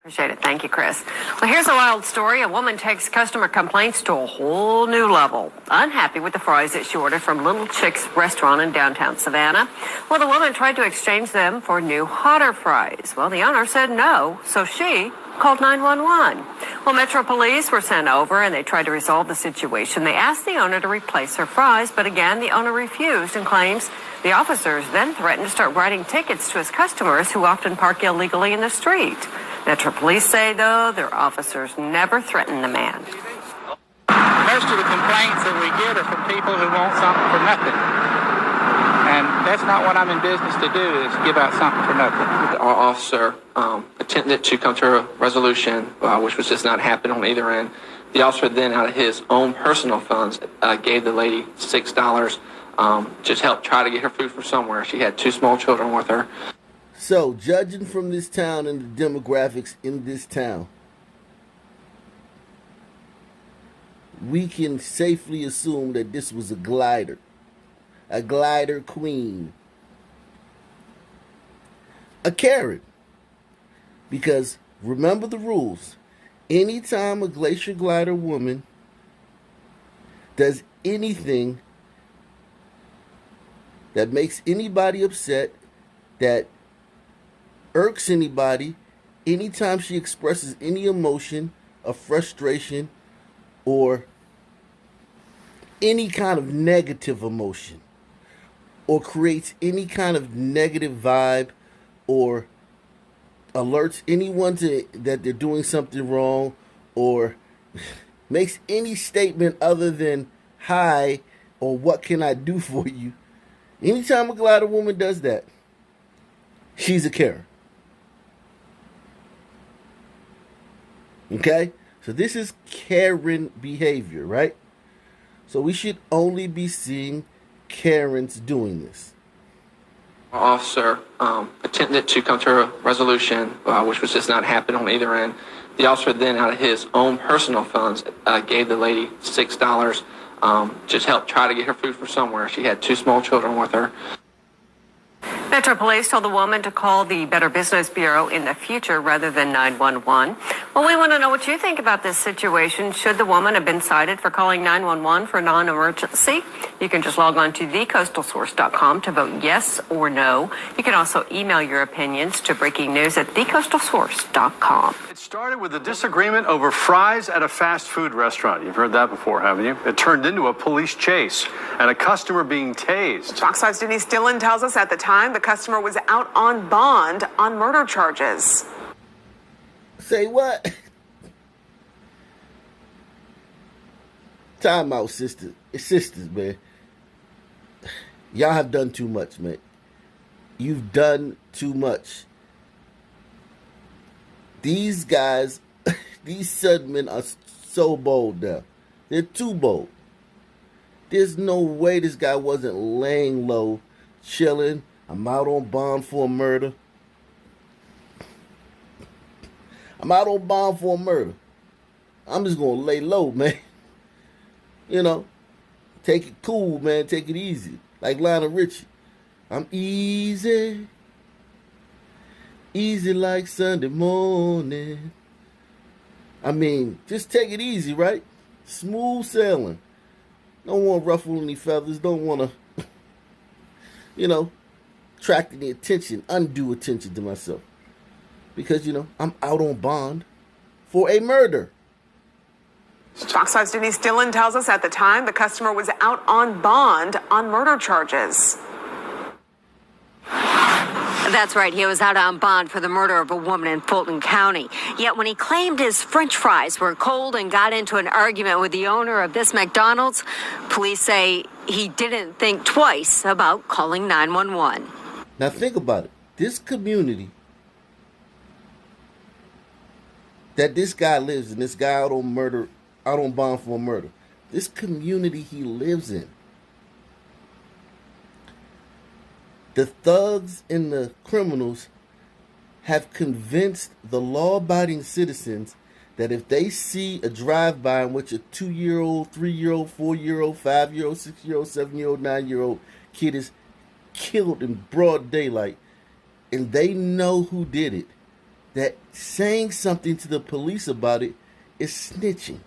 Appreciate it. Thank you, Chris. Well, here's a wild story. A woman takes customer complaints to a whole new level. Unhappy with the fries that she ordered from Little Chick's restaurant in downtown Savannah. Well, the woman tried to exchange them for new, hotter fries. Well, the owner said no, so she called 911. Well, Metro Police were sent over and they tried to resolve the situation. They asked the owner to replace her fries, but again, the owner refused and claims the officers then threatened to start writing tickets to his customers who often park illegally in the street. Metro Police say, though, their officers never threatened the man. Most of the complaints that we get are from people who want something for nothing. And that's not what I'm in business to do, is give out something for nothing. Our officer attempted to come to a resolution, which was just not happening on either end. The officer then, out of his own personal funds, gave the lady $6, just helped try to get her food from somewhere. She had 2 small children with her. So, judging from this town and the demographics in this town, we can safely assume that this was a glider queen, a Karen. Because remember the rules. Anytime a glacier glider woman does anything that makes anybody upset, that irks anybody, anytime she expresses any emotion of frustration or any kind of negative emotion, or creates any kind of negative vibe, or alerts anyone that they're doing something wrong, or makes any statement other than hi or what can I do for you. Anytime a glider woman does that, she's a Karen. Okay? So this is Karen behavior, right? So we should only be seeing Karens doing this. Our officer attempted to come to a resolution, which was just not happening on either end. The officer then, out of his own personal funds, gave the lady $6, just helped try to get her food from somewhere. She had 2 small children with her. Metro Police told the woman to call the Better Business Bureau in the future rather than 911. Well, we want to know what you think about this situation. Should the woman have been cited for calling 911 for non-emergency? You can just log on to thecoastalsource.com to vote yes or no. You can also email your opinions to breakingnews@thecoastalsource.com. It started with a disagreement over fries at a fast food restaurant. You've heard that before, haven't you? It turned into a police chase and a customer being tased. Fox 5's Denise Dillon tells us at the time the customer was out on bond on murder charges. Say what? Time out, sisters. It's sisters, man. Y'all have done too much, man. You've done too much. These guys, these Sudmen are so bold now. They're too bold. There's no way this guy wasn't laying low, chilling. I'm out on bond for a murder. I'm out on bond for a murder. I'm just going to lay low, man. You know, take it cool, man. Take it easy. Like Lionel Richie. I'm easy. Easy like Sunday morning. I mean, just take it easy, right? Smooth sailing. Don't want to ruffle any feathers. Don't want to, you know, attract any attention, undue attention to myself. Because, you know, I'm out on bond for a murder. Fox 5's Denise Dillon tells us at the time the customer was out on bond on murder charges. That's right. He was out on bond for the murder of a woman in Fulton County. Yet when he claimed his French fries were cold and got into an argument with the owner of this McDonald's, police say he didn't think twice about calling 911. Now think about it. This community that this guy lives in, this guy out on bond for a murder, this community he lives in, the thugs and the criminals have convinced the law-abiding citizens that if they see a drive-by in which a 2-year-old, 3-year-old, 4-year-old, 5-year-old, 6-year-old, 7-year-old, 9-year-old kid is killed in broad daylight, and they know who did it, that saying something to the police about it is snitching.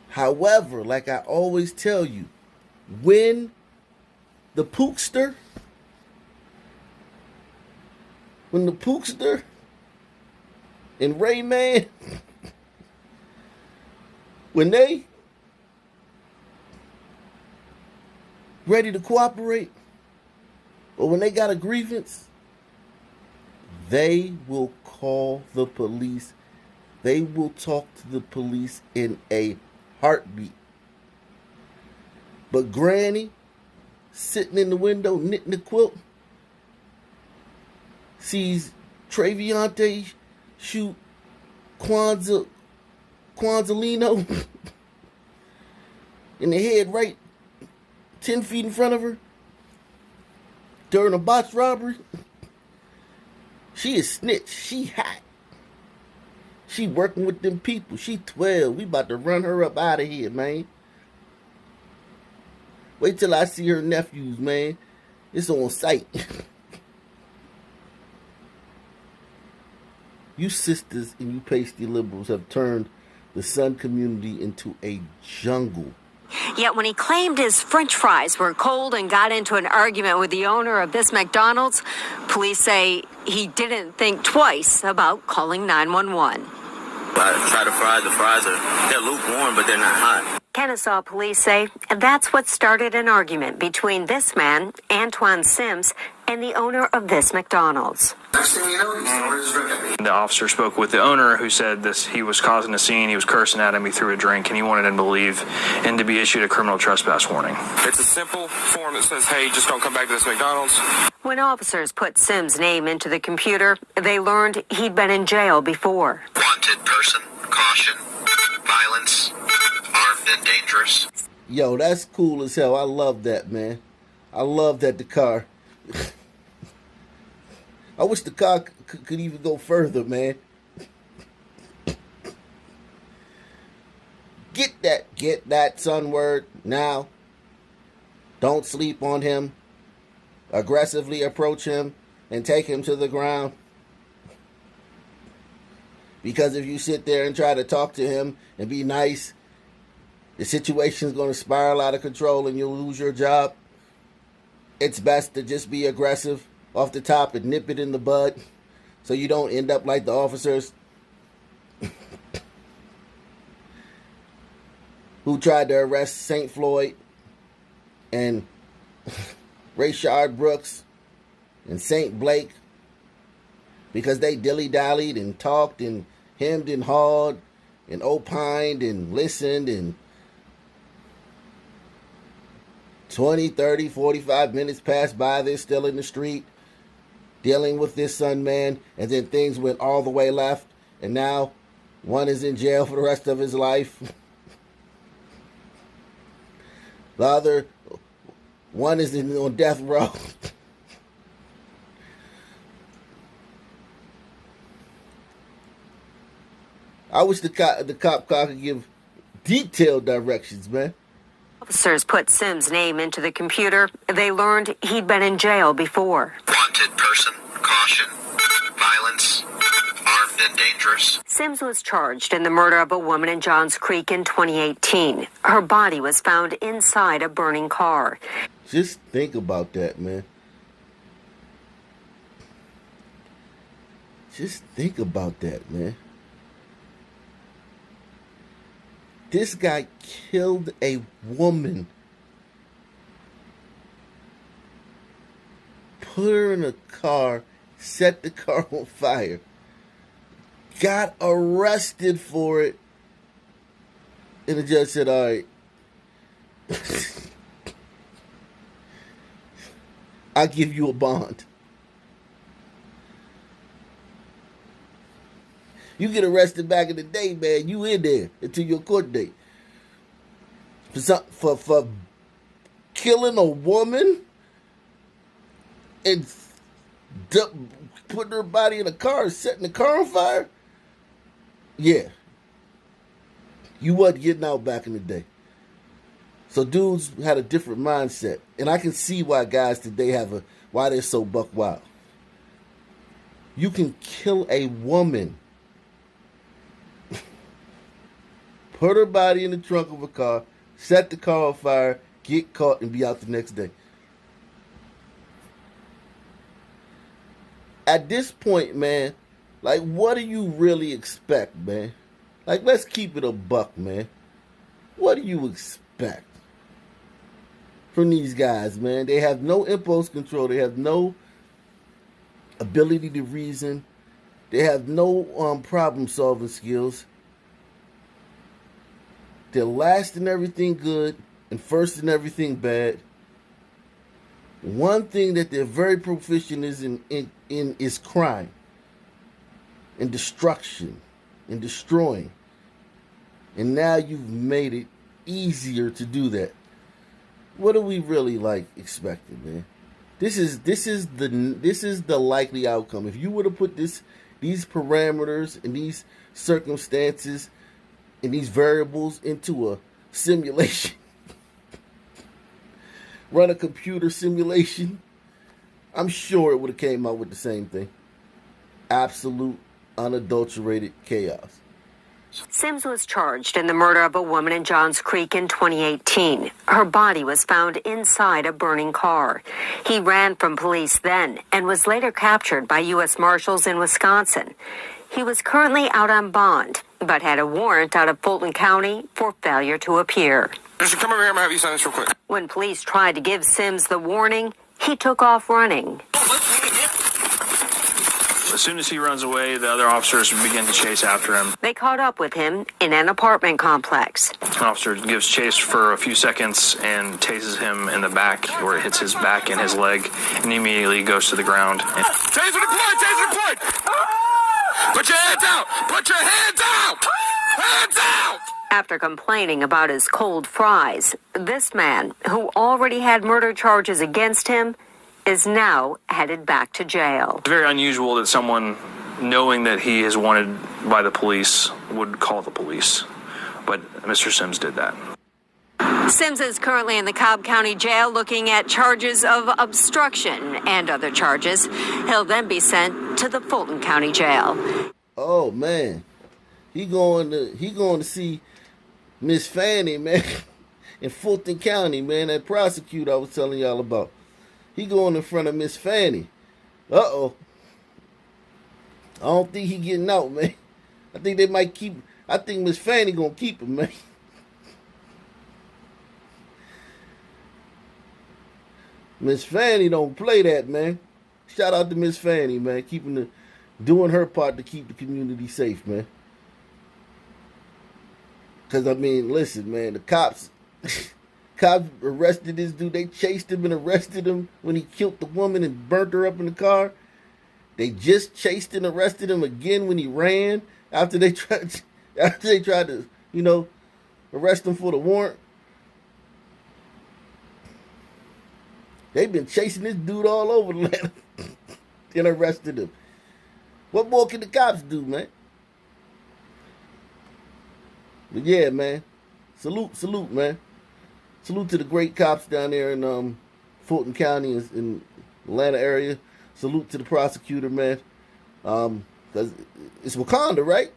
However, like I always tell you, when the pookster and Rayman, when they ready to cooperate, or when they got a grievance, they will call the police. They will talk to the police in a heartbeat. But Granny, sitting in the window knitting a quilt, sees Traviante shoot Kwanzalino in the head right 10 feet in front of her during a botched robbery. She is snitch. She hot. She working with them people. She 12. We about to run her up out of here, man. Wait till I see her nephews, man. It's on sight. You sisters and you pasty liberals have turned the Sun community into a jungle. Yet when he claimed his French fries were cold and got into an argument with the owner of this McDonald's, police say he didn't think twice about calling 911. I try to fry. The fries they're lukewarm, but they're not hot. Kennesaw police say that's what started an argument between this man, Antoine Sims, and the owner of this McDonald's. Next thing you know, he started his drink at me. The officer spoke with the owner, who said this: he was causing a scene, he was cursing at him, he threw a drink, and he wanted him to leave and to be issued a criminal trespass warning. It's a simple form that says, hey, just don't come back to this McDonald's. When officers put Sims' name into the computer, they learned he'd been in jail before. Wanted person, caution, violence, armed and dangerous. Yo, that's cool as hell. I love that, man. I love that the car... I wish the car could even go further, man. Get that son word now. Don't sleep on him. Aggressively approach him and take him to the ground. Because if you sit there and try to talk to him and be nice, the situation's going to spiral out of control and you'll lose your job. It's best to just be aggressive off the top and nip it in the bud so you don't end up like the officers who tried to arrest St. Floyd and Rayshard Brooks and St. Blake because they dilly-dallied and talked and hemmed and hawed and opined and listened, and 20, 30, 45 minutes passed by. They're still in the street dealing with this son, man, and then things went all the way left, and now one is in jail for the rest of his life. The other one is on death row. I wish the cop car could give detailed directions, man. Officers put Sims' name into the computer. They learned he'd been in jail before. Wanted person, caution, violence, armed and dangerous. Sims was charged in the murder of a woman in Johns Creek in 2018. Her body was found inside a burning car. Just think about that, man. Just think about that, man. This guy killed a woman. Put her in a car, set the car on fire. Got arrested for it. And the judge said, all right. I'll give you a bond. You get arrested back in the day, man, you in there until your court date. For killing a woman and putting her body in a car and setting the car on fire? Yeah. You wasn't getting out back in the day. So dudes had a different mindset. And I can see why guys today why they're so buck wild. You can kill a woman, put her body in the trunk of a car, set the car on fire, get caught, and be out the next day. At this point, man, like, what do you really expect, man? Like, let's keep it a buck, man. What do you expect from these guys, man? They have no impulse control. They have no ability to reason. They have no problem-solving skills. They're last in everything good and first in everything bad. One thing that they're very proficient in is crime and destruction and destroying. And now you've made it easier to do that. What are we really expecting, man? This is the likely outcome. If you were to put these parameters and these circumstances and these variables into a simulation, run a computer simulation, I'm sure it would have came out with the same thing. Absolute, unadulterated chaos. Sims was charged in the murder of a woman in Johns Creek in 2018. Her body was found inside a burning car. He ran from police then and was later captured by U.S. Marshals in Wisconsin. He was currently out on bond, but had a warrant out of Fulton County for failure to appear. Just come over here. I'm going to have you sign this real quick. When police tried to give Sims the warning, he took off running. As soon as he runs away, the other officers begin to chase after him. They caught up with him in an apartment complex. An officer gives chase for a few seconds and tases him in the back, where it hits his back and his leg, and he immediately goes to the ground. Taser deployed! Taser deployed! Put your hands out! Put your hands out! Hands out! After complaining about his cold fries, this man, who already had murder charges against him, is now headed back to jail. It's very unusual that someone, knowing that he is wanted by the police, would call the police. But Mr. Sims did that. Sims is currently in the Cobb County Jail looking at charges of obstruction and other charges. He'll then be sent to the Fulton County Jail. Oh, man. He going to see Miss Fanny, man, in Fulton County, man, that prosecutor I was telling y'all about. He going in front of Miss Fanny. Uh-oh. I don't think he getting out, man. I think Miss Fanny gonna keep him, man. Miss Fanny don't play that, man. Shout out to Miss Fanny, man, doing her part to keep the community safe, man. Because, I mean, listen, man, the cops arrested this dude. They chased him and arrested him when he killed the woman and burnt her up in the car. They just chased and arrested him again when he ran after they tried to, arrest him for the warrant. They've been chasing this dude all over the land and arrested him. What more can the cops do, man? But yeah, man. Salute, man. Salute to the great cops down there in Fulton County in Atlanta area. Salute to the prosecutor, man. Because it's Wakanda, right?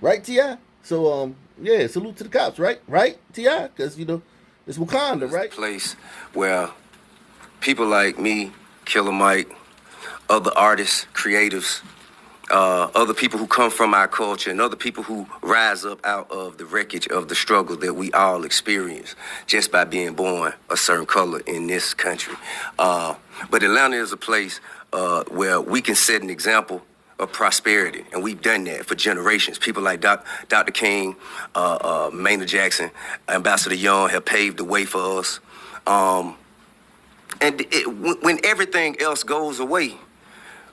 Right, T.I.? So, yeah, salute to the cops, right? Right, T.I.? Because, it's Wakanda, right? It's a place where people like me, Killer Mike, other artists, creatives, other people who come from our culture, and other people who rise up out of the wreckage of the struggle that we all experience just by being born a certain color in this country. But Atlanta is a place where we can set an example of prosperity, and we've done that for generations. People like Dr. King, Maynard Jackson, Ambassador Young have paved the way for us. When everything else goes away,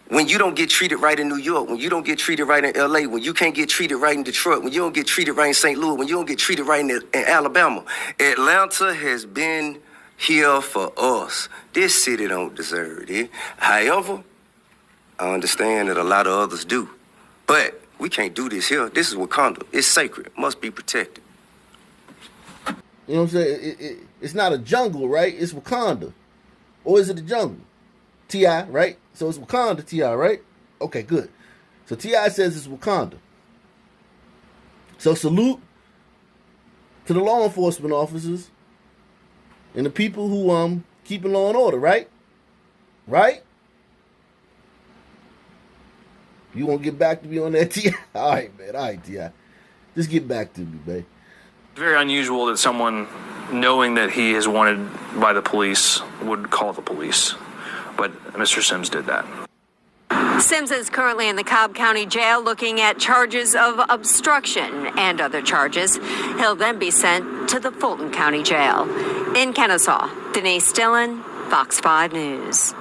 when you don't get treated right in New York, when you don't get treated right in L.A., when you can't get treated right in Detroit, when you don't get treated right in St. Louis, when you don't get treated right in Alabama, Atlanta has been here for us. This city don't deserve it. However, I understand that a lot of others do. But we can't do this here. This is Wakanda. It's sacred. Must be protected. You know what I'm saying? It's not a jungle, right? It's Wakanda. Or is it a jungle? T.I., right? So it's Wakanda, T.I., right? Okay, good. So T.I. says it's Wakanda. So salute to the law enforcement officers and the people who keeping law and order, right? Right? You want to get back to me on that, T.I.? All right, man. All right, T.I. Just get back to me, man. It's very unusual that someone, knowing that he is wanted by the police, would call the police. But Mr. Sims did that. Sims is currently in the Cobb County Jail looking at charges of obstruction and other charges. He'll then be sent to the Fulton County Jail. In Kennesaw, Denise Dillon, Fox 5 News.